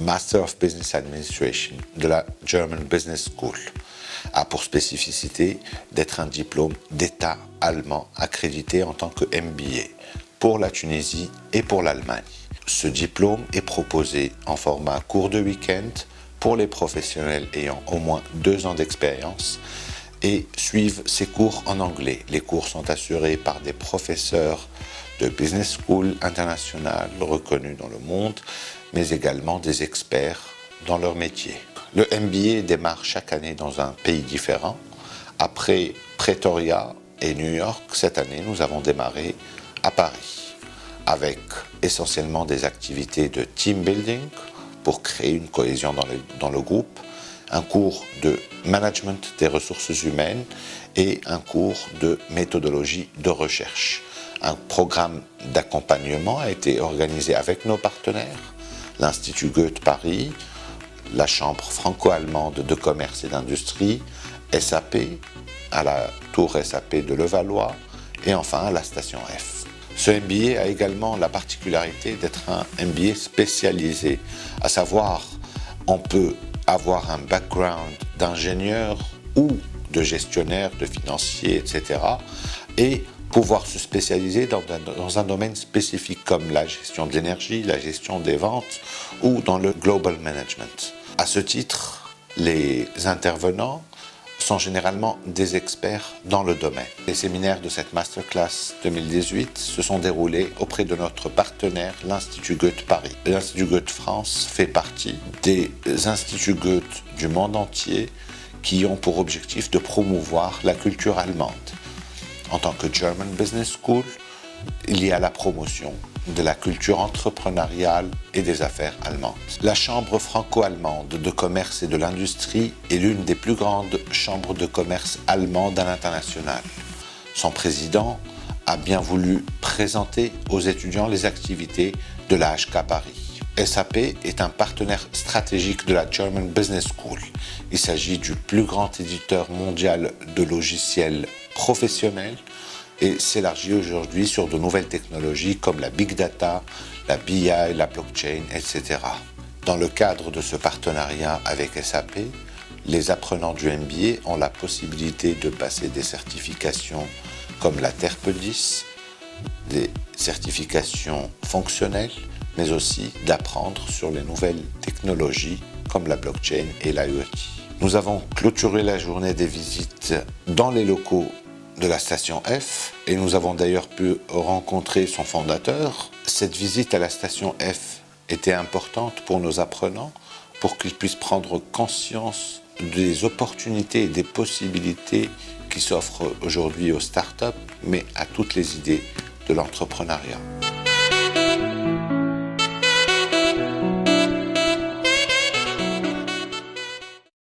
Master of Business Administration de la German Business School a pour spécificité d'être un diplôme d'État allemand accrédité en tant que MBA pour la Tunisie et pour l'Allemagne. Ce diplôme est proposé en format cours de week-end pour les professionnels ayant au moins 2 ans d'expérience et suivent ces cours en anglais. Les cours sont assurés par des professeurs de business school internationales reconnus dans le monde, mais également des experts dans leur métier. Le MBA démarre chaque année dans un pays différent. Après Pretoria et New York, cette année, nous avons démarré à Paris, avec essentiellement des activités de team building pour créer une cohésion dans le groupe, un cours de management des ressources humaines et un cours de méthodologie de recherche. Un programme d'accompagnement a été organisé avec nos partenaires, l'Institut Goethe Paris, la Chambre franco-allemande de commerce et d'industrie, SAP, à la tour SAP de Levallois et enfin à la station F. Ce MBA a également la particularité d'être un MBA spécialisé, à savoir on peut avoir un background d'ingénieur ou de gestionnaire, de financier, etc. et pouvoir se spécialiser dans un domaine spécifique comme la gestion de l'énergie, la gestion des ventes ou dans le global management. À ce titre, les intervenants sont généralement des experts dans le domaine. Les séminaires de cette Masterclass 2018 se sont déroulés auprès de notre partenaire, l'Institut Goethe Paris. L'Institut Goethe France fait partie des instituts Goethe du monde entier qui ont pour objectif de promouvoir la culture allemande. En tant que German Business School, il y a la promotion de la culture entrepreneuriale et des affaires allemandes. La Chambre franco-allemande de commerce et de l'industrie est l'une des plus grandes chambres de commerce allemandes à l'international. Son président a bien voulu présenter aux étudiants les activités de la HK Paris. SAP est un partenaire stratégique de la German Business School. Il s'agit du plus grand éditeur mondial de logiciels professionnels et s'élargit aujourd'hui sur de nouvelles technologies comme la Big Data, la BI, la blockchain, etc. Dans le cadre de ce partenariat avec SAP, les apprenants du MBA ont la possibilité de passer des certifications comme la TERP 10, des certifications fonctionnelles, mais aussi d'apprendre sur les nouvelles technologies comme la blockchain et l'IoT. Nous avons clôturé la journée des visites dans les locaux de la station F et nous avons d'ailleurs pu rencontrer son fondateur. Cette visite à la station F était importante pour nos apprenants pour qu'ils puissent prendre conscience des opportunités et des possibilités qui s'offrent aujourd'hui aux startups, mais à toutes les idées de l'entrepreneuriat.